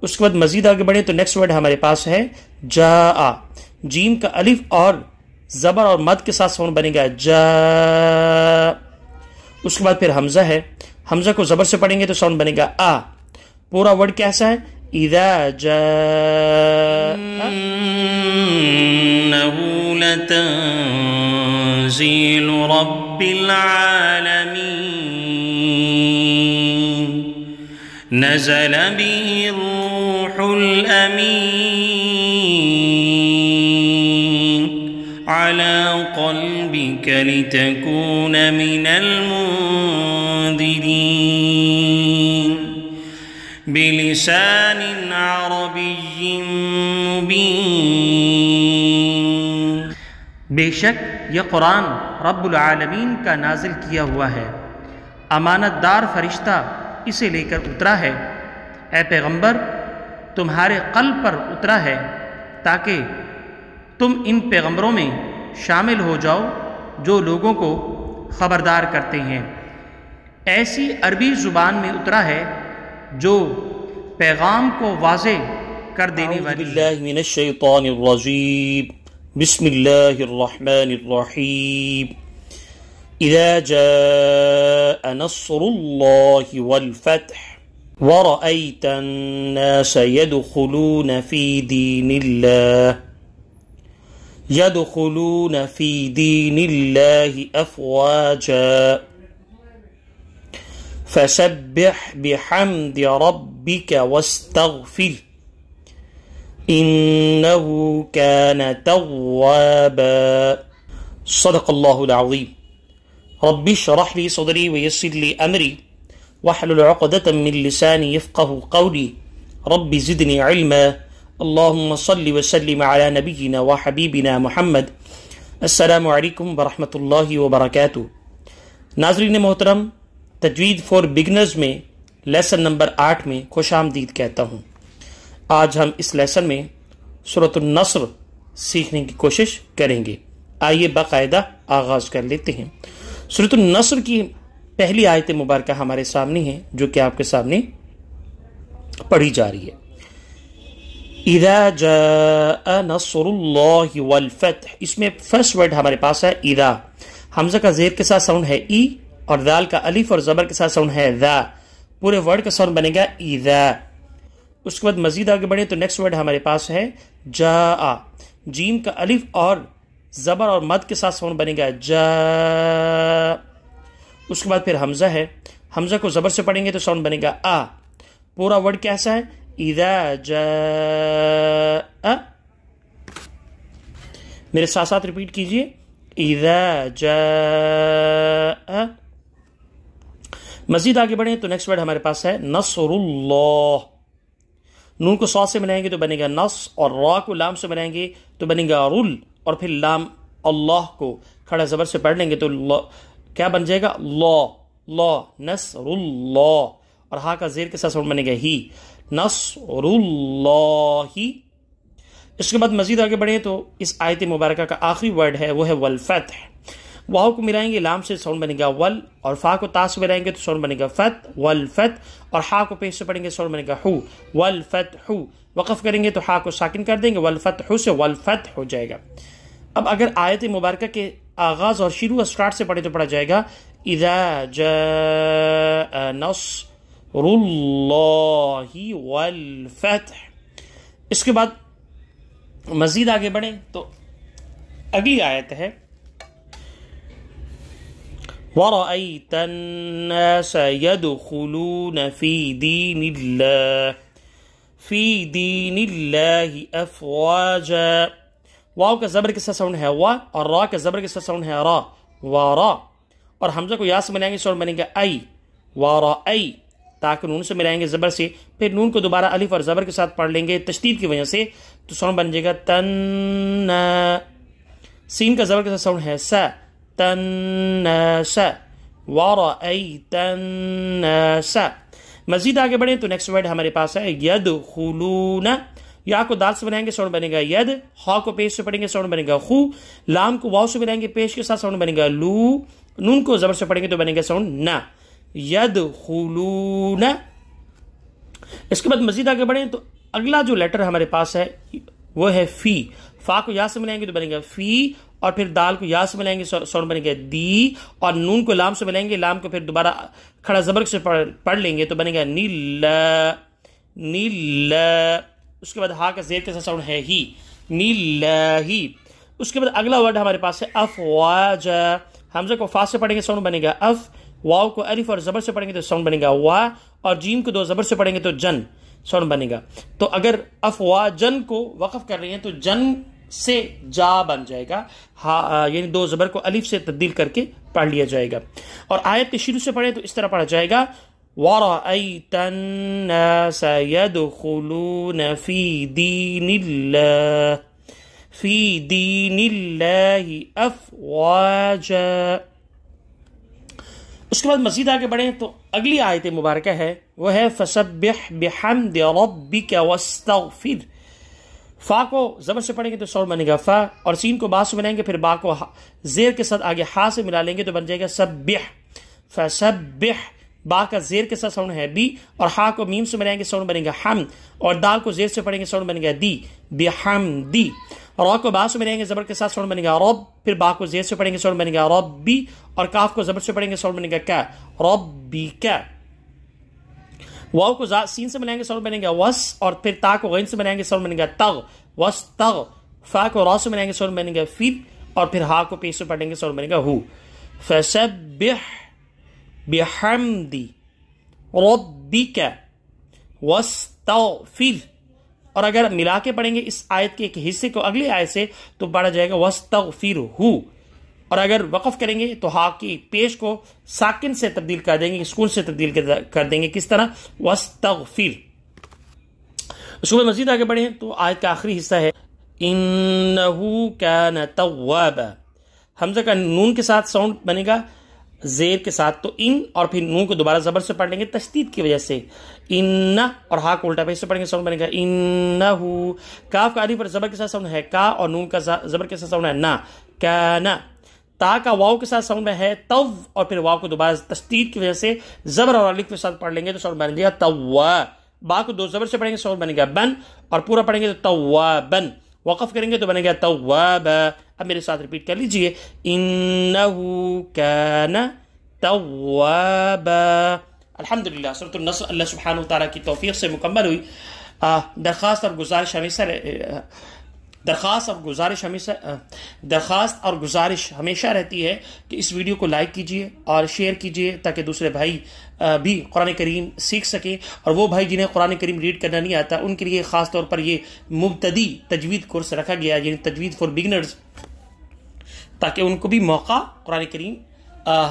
اس کے بعد مزید آگے بڑھیں تو نیکسٹ ورڈ ہمارے پاس ہے جاء. جیم کا الف اور زبر اور مد کے ساتھ ساؤنڈ بنے گا جا. اس کے بعد پھر حمزہ ہے. حمزہ کو زبر سے پڑھیں گے تو ساؤنڈ بنے گا آ. پورا ورڈ کیسا ہے؟ اذا جاء. إنه لتنزيل رب العالمين نزل به الروح الأمين على قلبك لتكون من المنذرين بلسان عربي مبين. بے شک یہ قرآن رب العالمین کا نازل کیا ہوا ہے، امانت دار فرشتہ اسے لے کر اترا ہے. اے پیغمبر تمہارے قلب پر اترا ہے تاکہ تم ان پیغمبروں میں شامل ہو جاؤ جو لوگوں کو خبردار کرتے ہیں. ایسی عربی زبان میں اترا ہے جو پیغام کو واضح کر دینے والی. اعوذ باللہ من الشیطان الرجیم. بسم اللہ الرحمن الرحیم. اذا جاء نصر اللہ والفتح ورأيت الناس يدخلون في دين الله أفواجا فسبح بحمد ربك واستغفر إنه كان توابا. صدق الله العظيم. رب اشرح لي صدري ويسر لي أمري واحلل عقدة من لساني يفقه قولي رب زدني علما. اللهم صل وسلم على نبينا وحبيبنا محمد. السلام علیکم ورحمۃ اللہ وبرکاتہ. ناظرین محترم، تجوید فور بگنرز میں لیسن نمبر 8 میں خوش آمدید کہتا ہوں. آج ہم اس لیسن میں سورۃ النصر سیکھنے کی کوشش کریں گے. آئیے باقاعدہ آغاز کر لیتے ہیں. سورۃ النصر کی پہلی آیت مبارکہ ہمارے سامنے ہے جو کہ آپ کے سامنے پڑھی جا رہی ہے. اذا جاء نصر اللہ والفتح. اس میں فرسٹ ورڈ ہمارے پاس ہے اذا. حمزہ کا زیر کے ساتھ ساؤنڈ ہے ای اور دال کا الف اور زبر کے ساتھ ساؤنڈ ہے ذا. پورے ورڈ کا ساؤنڈ بنے گا اذا. اس کے بعد مزید آگے بڑھیں تو نیکسٹ ورڈ ہمارے پاس ہے جاء. جیم کا الف اور زبر اور مد کے ساتھ ساؤنڈ بنے گا جا. اس کے بعد پھر حمزہ ہے. حمزہ کو زبر سے پڑھیں گے تو ساؤنڈ بنے گا آ. پورا ورڈ کیسا ہے؟ اذا جاء. میرے ساتھ ساتھ ریپیٹ کیجئے. اذا جاء. مزید آگے بڑھیں تو نیکسٹ ورڈ ہمارے پاس ہے نصر اللہ. نون کو صاد سے ملائیں گے تو بنے گا نص اور را کو لام سے ملائیں گے تو بنے گا رل اور پھر لام اللہ کو کھڑا زبر سے پڑھ لیں گے تو کیا بن جائے گا؟ لا. لا نصر اللہ. اور ہا کا زیر کے ساتھ ساؤنڈ بنے گا ہی نصر اللہ. اس کے بعد مزید آگے بڑھیں تو اس آیت مبارکہ کا آخری ورڈ ہے وہ ہے والفتح. واو کو ملائیں گے لام سے ساؤنڈ بنے گا ول اور فا کو تا سے ملائیں گے تو ساؤنڈ بنے گا فت والفتح. اور ہا کو پیش سے پڑھیں گے ساؤنڈ بنے گا ہو والفتح. وقف کریں گے تو ہا کو ساکن کر دیں گے والفتح سے والفتح ہو جائے گا. اب اگر آیت مبارکہ کے آغاز اور شروع اسٹارٹ سے پڑھے تو پڑھا جائے گا اذا جاء نصر اللہ والفتح. اس کے بعد مزید آگے بڑھیں تو اگلی آیت ہے وَرَأَيْتَ النَّاسَ يَدْخُلُونَ فِي دِينِ اللَّهِ أَفْوَاجًا. واو کا زبر کے ساتھ ساؤنڈ ہے وا اور را کا زبر کے ساتھ ساؤنڈ ہے را وارا. اور حمزہ کو یا سے ملائیں گے ساؤنڈ بنے گا ای وارا ای. تاکہ نون سے ملائیں گے زبر سے پھر نون کو دوبارہ الف اور زبر کے ساتھ پڑھ لیں گے تشدید کی وجہ سے تو ساؤنڈ بن جائے گا تن. سین کا زبر کے ساتھ ساؤنڈ ہے سا تنس ورأیت الناس. مزید آگے بڑھیں تو نیکسٹ ورڈ ہمارے پاس ہے یدخلون. یا کو دال سے بنائیں گے ساؤنڈ بنے گا ید. ہا کو پیش سے پڑھیں گے ساؤنڈ بنے گا خو. لام کو واو سے ملائیں گے پیش کے ساتھ ساؤنڈ بنے گا لو. نون کو زبر سے پڑھیں گے تو بنے گا ساؤنڈ نا یدخلون. اس کے بعد مزید آگے بڑھیں تو اگلا جو لیٹر ہمارے پاس ہے وہ ہے فی. فا کو یا سے ملائیں گے تو بنے گا فی، اور پھر دال کو یا سے ملائیں گے ساؤنڈ بنے گا دی، اور نون کو لام سے ملائیں گے، لام کو پھر دوبارہ کھڑا زبر سے پڑھ لیں گے تو بنے گا نیل. نیل. اس کے بعد ہا کا زیر کے ساتھ ساؤنڈ ہے ہی، نیل ہی. اس کے بعد اگلا ورڈ ہمارے پاس ہے افواج. حمزہ کو فا سے پڑھیں گے ساؤنڈ بنے گا اف، واو کو الف اور زبر سے پڑھیں گے تو ساؤنڈ بنے گا وا، اور جیم کو دو زبر سے پڑھیں گے تو جن ساؤنڈ بنے گا. تو اگر افواجن کو وقف کر رہے ہیں تو جن سے جا بن جائے گا، یعنی دو زبر کو الف سے تبدیل کر کے پڑھ لیا جائے گا. اور آیت کے شروع سے پڑھیں تو اس طرح پڑھا جائے گا وَرَأَيْتَ النَّاسَ يَدْخُلُونَ فِي دِينِ اللَّهِ أَفْوَاجًا. اس کے بعد مزید آگے بڑھیں تو اگلی آیت مبارکہ ہے وہ ہے فَسَبِّحْ بِحَمْدِ رَبِّكَ وَاسْتَغْفِرْ. فا کو زبر سے پڑھیں گے تو ساؤنڈ بنے گا فا، اور سین کو با سے ملائیں گے، پھر با کو زیر کے ساتھ آگے ہا سے ملا لیں گے تو بن جائے گا سبح. فسبح. با کا زیر کے ساتھ ساؤنڈ ہے بی، اور ہا کو میم سے ملائیں گے ساؤنڈ بنے گا ہم، اور دال کو زیر سے پڑھیں گے ساؤنڈ بنے گا دی، بحمدی. را کو با سے ملائیں گے زبر کے ساتھ ساؤنڈ بنے گا رب، پھر با کو زیر سے پڑھیں گے ساؤنڈ بنے گا ربی، اور کاف کو زبر سے پڑھیں گے ساؤنڈ بنے گا کا، ربی کا. واو کو سین سے ملائیں گے ساؤنڈ بنے گا وس، اور پھر تا کو غین سے ملائیں گے ساؤنڈ بنے گا تغ، وس تغ. فا کو را سے ملائیں گے ساؤنڈ بنے گا فی، اور پھر ہا کو پیش سے پڑھیں گے ساؤنڈ بنے گا ہو. فسبح بحمد ربک واستغفر. اور اگر ملا کے پڑھیں گے اس آیت کے ایک حصے کو اگلی آیت سے تو پڑھا جائے گا واستغفرہ. اور اگر وقف کریں گے تو ہا کی پیش کو ساکن سے تبدیل کر دیں گے، سکون سے تبدیل کر دیں گے. کس طرح؟ واستغفر. اس میں مزید آگے بڑھیں تو آیت کا آخری حصہ ہے انہو کان توابا. حمزہ کا نون کے ساتھ ساؤنڈ بنے گا زیر کے ساتھ تو ان، اور پھر نون کو دوبارہ زبر سے پڑھ لیں گے تشدید کی وجہ سے ان، اور ہا کو الٹا پیش سے پڑھیں گے ساؤنڈ بنے گا انہو. کاف کا الف پر زبر کے ساتھ ساؤنڈ ہے کا، اور نون کا زبر کے ساتھ ساؤنڈ ہے نا، کانا. تا کا واو کے ساتھ ساؤنڈ ہے تو، اور پھر واو کو دوبارہ تشدید کی وجہ سے زبر اور الف کے ساتھ پڑھ لیں گے تو ساؤنڈ بن گا توا. با کو دو زبر سے پڑھیں گے ساؤنڈ بنے گا بن، اور پورا پڑھیں گے تو توابن. وقف کریں گے تو بنے گا توابا. اب میرے ساتھ ریپیٹ کر لیجئے انہو کان توابا. الحمدللہ سورۃ النصر اللہ سبحانہ وتعالیٰ کی توفیق سے مکمل ہوئی. درخواست اور گزارش ہمیشہ رہتی ہے کہ اس ویڈیو کو لائک کیجئے اور شیئر کیجئے تاکہ دوسرے بھائی بھی قرآن کریم سیکھ سکیں، اور وہ بھائی جنہیں قرآن کریم ریڈ کرنا نہیں آتا ان کے لیے خاص طور پر یہ مبتدی تجوید کورس رکھا گیا، یعنی تجوید فار بگنرز، تاکہ ان کو بھی موقع قرآن کریم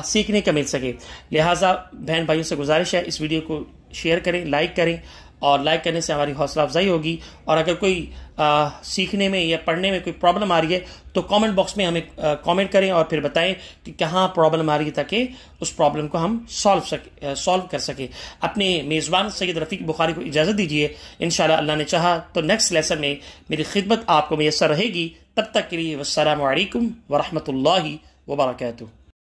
سیکھنے کا مل سکے. لہٰذا بہن بھائیوں سے گزارش ہے اس ویڈیو کو شیئر کریں، لائک کریں، اور لائک کرنے سے ہماری حوصلہ افزائی ہوگی. اور اگر کوئی سیکھنے میں یا پڑھنے میں کوئی پرابلم آ رہی ہے تو کامنٹ باکس میں ہمیں کامنٹ کریں اور پھر بتائیں کہ کہاں پرابلم آ رہی ہے تاکہ اس پرابلم کو ہم سالو کر سکیں. اپنے میزبان سید رفیق بخاری کو اجازت دیجیے. انشاءاللہ اللہ نے چاہا تو نیکسٹ لیسن میں میری خدمت آپ کو میسر رہے گی. تب تک کے لیے والسلام علیکم ورحمۃ اللہ وبرکاتہ.